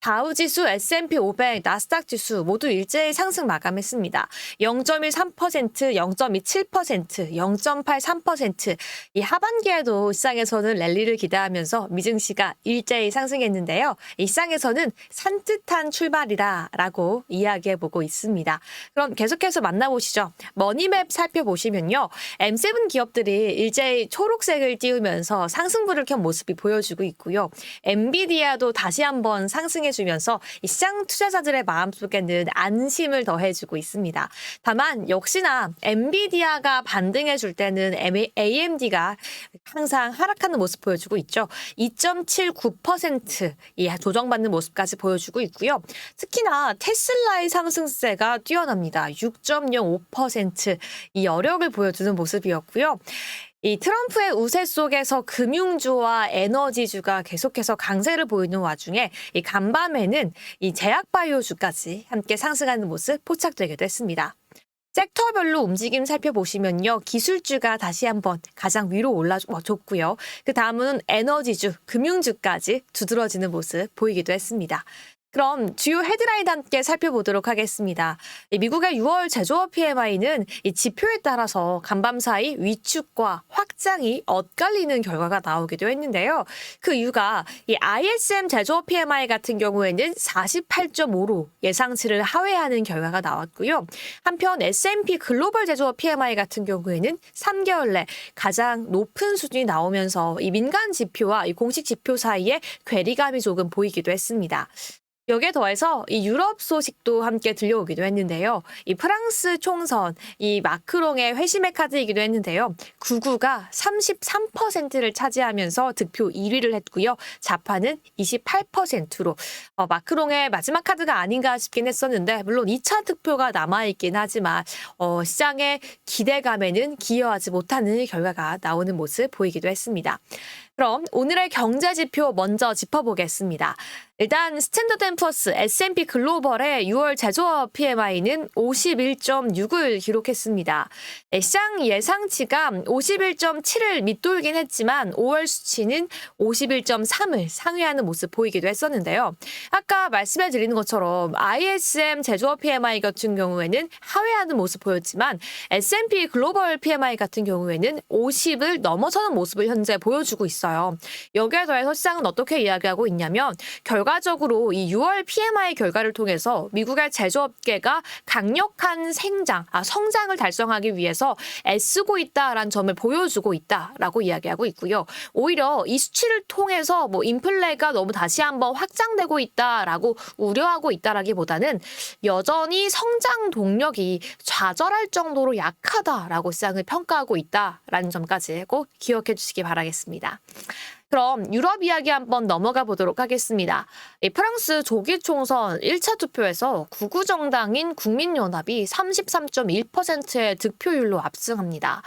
다우지수, S&P 500, 나스닥 지수 모두 일제히 상승 마감했습니다. 0.13%, 0.27%, 0.83%. 이 하반기에도 시장에서는 랠리를 기대하면서 미증시가 일제히 상승했는데요. 이 시장에서는 산뜻한 출발이다라고 이야기해보고 있습니다. 그럼 계속해서 만나보시죠. 머니맵 살펴보시면요. M7 기업들이 일제히 초록색을 띄우면서 상승부를 켠 모습이 보여주고 있고요. 엔비디아도 다시 한번 상승해 주면서 이 시장 투자자들의 마음속에는 안심을 더해주고 있습니다. 다만 역시나 엔비디아가 반등해 줄 때는 AMD가 항상 하락하는 모습 보여주고 있죠. 2.79% 조정받는 모습까지 보여주고 있고요. 특히나 테슬라의 상승세가 뛰어납니다. 6.05% 이 여력을 보여주는 모습이었고요. 이 트럼프의 우세 속에서 금융주와 에너지주가 계속해서 강세를 보이는 와중에 이 간밤에는 이 제약바이오주까지 함께 상승하는 모습 포착되기도 했습니다. 섹터별로 움직임 살펴보시면요. 기술주가 다시 한번 가장 위로 올라줬고요. 그 다음은 에너지주, 금융주까지 두드러지는 모습 보이기도 했습니다. 그럼 주요 헤드라인 함께 살펴보도록 하겠습니다. 미국의 6월 제조업 PMI는 이 지표에 따라서 간밤 사이 위축과 확장이 엇갈리는 결과가 나오기도 했는데요. 그 이유가 이 ISM 제조업 PMI 같은 경우에는 48.5로 예상치를 하회하는 결과가 나왔고요. 한편 S&P 글로벌 제조업 PMI 같은 경우에는 3개월 내 가장 높은 수준이 나오면서 이 민간 지표와 이 공식 지표 사이에 괴리감이 조금 보이기도 했습니다. 여기에 더해서 이 유럽 소식도 함께 들려오기도 했는데요. 이 프랑스 총선, 이 마크롱의 회심의 카드이기도 했는데요. 극우가 33%를 차지하면서 득표 1위를 했고요. 좌파는 28%로 마크롱의 마지막 카드가 아닌가 싶긴 했었는데 물론 2차 득표가 남아있긴 하지만 시장의 기대감에는 기여하지 못하는 결과가 나오는 모습 보이기도 했습니다. 그럼 오늘의 경제지표 먼저 짚어보겠습니다. 일단 스탠더드앤푸어스 S&P 글로벌의 6월 제조업 PMI는 51.6을 기록했습니다. 시장 예상치가 51.7을 밑돌긴 했지만 5월 수치는 51.3을 상회하는 모습 보이기도 했었는데요. 아까 말씀해 드리는 것처럼 ISM 제조업 PMI 같은 경우에는 하회하는 모습 보였지만 S&P 글로벌 PMI 같은 경우에는 50을 넘어서는 모습을 현재 보여주고 있어요. 여기에 더해서 시장은 어떻게 이야기하고 있냐면 결과적으로 이 6월 PMI 결과를 통해서 미국의 제조업계가 강력한 성장을 달성하기 위해서 애쓰고 있다라는 점을 보여주고 있다라고 이야기하고 있고요. 오히려 이 수치를 통해서 인플레가 너무 다시 한번 확장되고 있다라고 우려하고 있다라기보다는 여전히 성장 동력이 좌절할 정도로 약하다라고 시장을 평가하고 있다라는 점까지 꼭 기억해 주시기 바라겠습니다. 그럼 유럽 이야기 한번 넘어가 보도록 하겠습니다. 프랑스 조기 총선 1차 투표에서 극우 정당인 국민연합이 33.1%의 득표율로 압승합니다.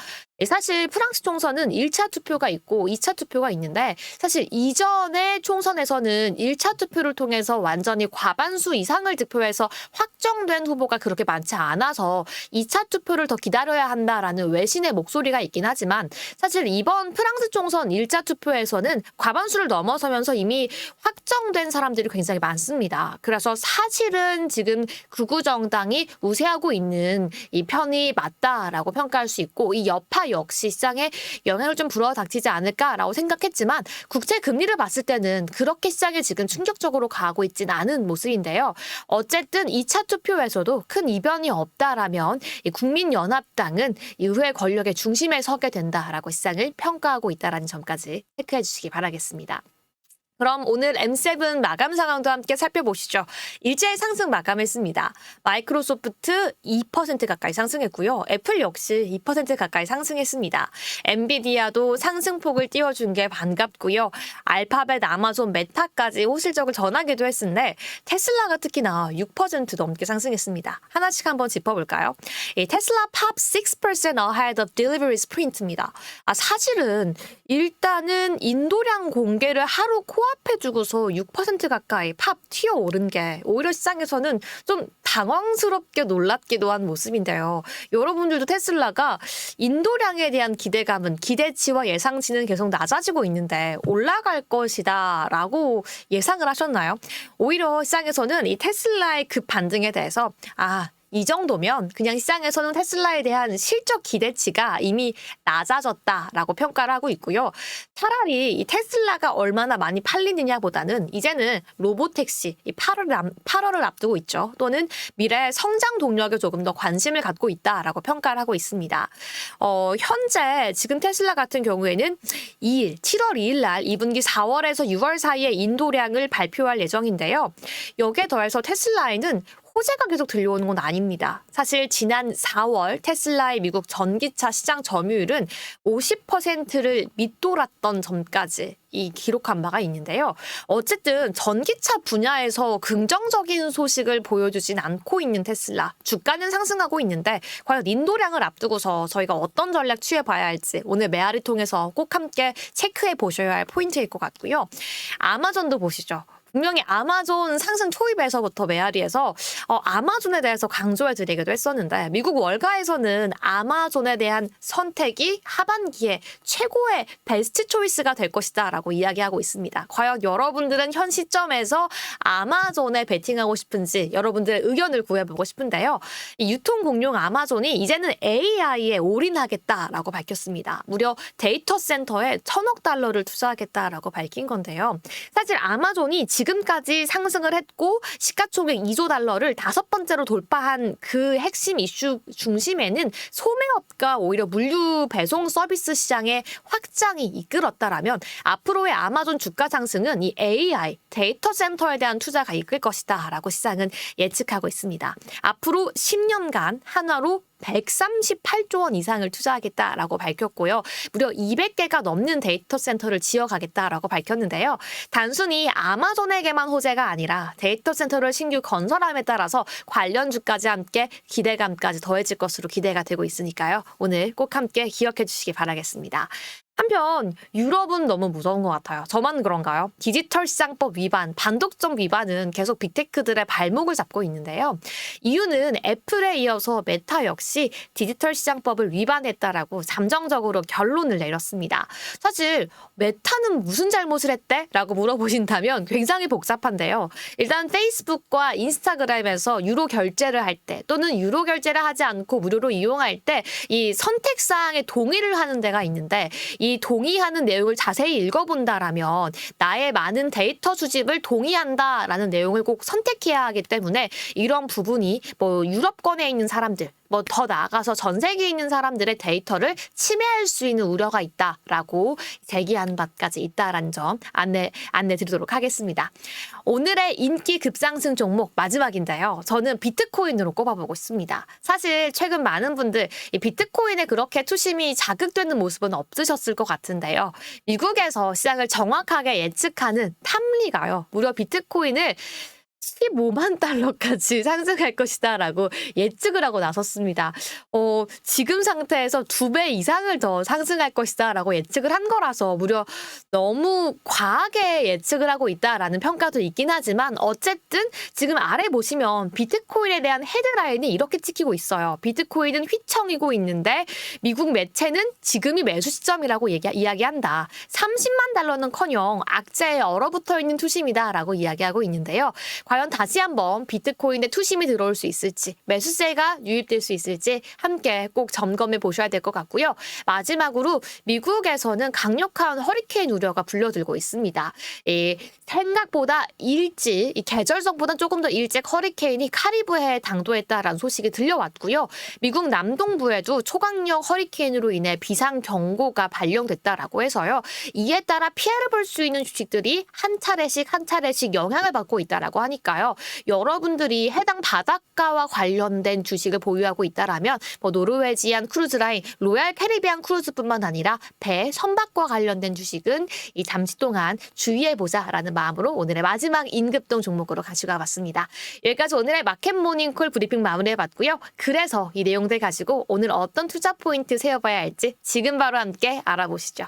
사실 프랑스 총선은 1차 투표가 있고 2차 투표가 있는데 사실 이전의 총선에서는 1차 투표를 통해서 완전히 과반수 이상을 득표해서 확정된 후보가 그렇게 많지 않아서 2차 투표를 더 기다려야 한다라는 외신의 목소리가 있긴 하지만 사실 이번 프랑스 총선 1차 투표에서는 과반수를 넘어서면서 이미 확정된 사람들이 굉장히 많습니다. 그래서 사실은 지금 극우 정당이 우세하고 있는 이 편이 맞다라고 평가할 수 있고 이 여파 역시 시장에 영향을 좀 불어닥치지 않을까라고 생각했지만 국채 금리를 봤을 때는 그렇게 시장에 지금 충격적으로 가고 있진 않은 모습인데요. 어쨌든 2차 투표에서도 큰 이변이 없다라면 이 국민연합당은 이후에 권력의 중심에 서게 된다라고 시장을 평가하고 있다는 점까지 체크해 주시기 바라겠습니다. 그럼 오늘 M7 마감 상황도 함께 살펴보시죠. 일제히 상승 마감했습니다. 마이크로소프트 2% 가까이 상승했고요. 애플 역시 2% 가까이 상승했습니다. 엔비디아도 상승폭을 띄워준 게 반갑고요. 알파벳, 아마존, 메타까지 호실적을 전하기도 했는데 테슬라가 특히나 6% 넘게 상승했습니다. 하나씩 한번 짚어볼까요? 이 테슬라 팝 6% ahead of delivery sprint입니다. 사실은 일단은 인도량 공개를 하루 코앞에 두고서 6% 가까이 팝 튀어오른 게 오히려 시장에서는 좀 당황스럽게 놀랍기도 한 모습인데요. 여러분들도 테슬라가 인도량에 대한 기대감은 기대치와 예상치는 계속 낮아지고 있는데 올라갈 것이다라고 예상을 하셨나요? 오히려 시장에서는 이 테슬라의 급 반등에 대해서 이 정도면 그냥 시장에서는 테슬라에 대한 실적 기대치가 이미 낮아졌다라고 평가를 하고 있고요. 차라리 이 테슬라가 얼마나 많이 팔리느냐보다는 이제는 로보택시, 이 8월을 앞두고 있죠. 또는 미래 성장 동력에 조금 더 관심을 갖고 있다라고 평가를 하고 있습니다. 현재 지금 테슬라 같은 경우에는 7월 2일 날 2분기 4월에서 6월 사이에 인도량을 발표할 예정인데요. 여기에 더해서 테슬라에는 호재가 계속 들려오는 건 아닙니다. 사실 지난 4월 테슬라의 미국 전기차 시장 점유율은 50%를 밑돌았던 점까지 기록한 바가 있는데요. 어쨌든 전기차 분야에서 긍정적인 소식을 보여주진 않고 있는 테슬라. 주가는 상승하고 있는데 과연 인도량을 앞두고서 저희가 어떤 전략 취해봐야 할지 오늘 메아리 통해서 꼭 함께 체크해 보셔야 할 포인트일 것 같고요. 아마존도 보시죠. 분명히 아마존 상승 초입에서부터 메아리에서 아마존에 대해서 강조해 드리기도 했었는데 미국 월가에서는 아마존에 대한 선택이 하반기에 최고의 베스트 초이스가 될 것이다 라고 이야기하고 있습니다. 과연 여러분들은 현 시점에서 아마존에 베팅하고 싶은지 여러분들의 의견을 구해보고 싶은데요. 이 유통공룡 아마존이 이제는 AI에 올인하겠다라고 밝혔습니다. 무려 데이터 센터에 1,000억 달러를 투자하겠다라고 밝힌 건데요. 사실 아마존이 지금까지 상승을 했고 시가총액 2조 달러를 5번째로 돌파한 그 핵심 이슈 중심에는 소매업과 오히려 물류 배송 서비스 시장의 확장이 이끌었다라면 앞으로의 아마존 주가 상승은 이 AI 데이터 센터에 대한 투자가 이끌 것이다 라고 시장은 예측하고 있습니다. 앞으로 10년간 한화로 138조 원 이상을 투자하겠다라고 밝혔고요. 무려 200개가 넘는 데이터 센터를 지어가겠다라고 밝혔는데요. 단순히 아마존에게만 호재가 아니라 데이터 센터를 신규 건설함에 따라서 관련 주까지 함께 기대감까지 더해질 것으로 기대가 되고 있으니까요. 오늘 꼭 함께 기억해 주시기 바라겠습니다. 한편 유럽은 너무 무서운 것 같아요. 저만 그런가요? 디지털 시장법 위반, 반독점 위반은 계속 빅테크들의 발목을 잡고 있는데요. 이유는 애플에 이어서 메타 역시 디지털 시장법을 위반했다라고 잠정적으로 결론을 내렸습니다. 사실 메타는 무슨 잘못을 했대? 라고 물어보신다면 굉장히 복잡한데요. 일단 페이스북과 인스타그램에서 유로 결제를 할 때 또는 유로 결제를 하지 않고 무료로 이용할 때 이 선택사항에 동의를 하는 데가 있는데 이 동의하는 내용을 자세히 읽어본다라면 나의 많은 데이터 수집을 동의한다라는 내용을 꼭 선택해야 하기 때문에 이런 부분이 유럽권에 있는 사람들 더 나아가서 전 세계에 있는 사람들의 데이터를 침해할 수 있는 우려가 있다라고 제기한 바까지 있다라는 점 안내 드리도록 하겠습니다. 오늘의 인기 급상승 종목 마지막인데요. 저는 비트코인으로 꼽아보고 있습니다. 사실 최근 많은 분들 이 비트코인에 그렇게 투심이 자극되는 모습은 없으셨을 것 같은데요. 미국에서 시장을 정확하게 예측하는 탐리가요. 무려 비트코인을 15만 달러까지 상승할 것이다라고 예측을 하고 나섰습니다. 지금 상태에서 2배 이상을 더 상승할 것이다라고 예측을 한 거라서 무려 너무 과하게 예측을 하고 있다라는 평가도 있긴 하지만 어쨌든 지금 아래 보시면 비트코인에 대한 헤드라인이 이렇게 찍히고 있어요. 비트코인은 휘청이고 있는데 미국 매체는 지금이 매수 시점이라고 이야기한다. 30만 달러는커녕 악재에 얼어붙어 있는 투심이다라고 이야기하고 있는데요. 과연 다시 한번 비트코인에 투심이 들어올 수 있을지 매수세가 유입될 수 있을지 함께 꼭 점검해 보셔야 될 것 같고요. 마지막으로 미국에서는 강력한 허리케인 우려가 불려들고 있습니다. 생각보다 일찍 계절성보다 조금 더 일찍 허리케인이 카리브해에 당도했다라는 소식이 들려왔고요. 미국 남동부에도 초강력 허리케인으로 인해 비상 경고가 발령됐다라고 해서요. 이에 따라 피해를 볼 수 있는 주식들이 한 차례씩 영향을 받고 있다라고 하니까요. 여러분들이 해당 바닷가와 관련된 주식을 보유하고 있다라면 노르웨지안 크루즈라인, 로얄 캐리비안 크루즈뿐만 아니라 배, 선박과 관련된 주식은 잠시 동안 주의해보자라는 마음으로 오늘의 마지막 인급동 종목으로 가져가 봤습니다. 여기까지 오늘의 마켓 모닝콜 브리핑 마무리해봤고요. 그래서 이 내용들 가지고 오늘 어떤 투자 포인트 세워봐야 할지 지금 바로 함께 알아보시죠.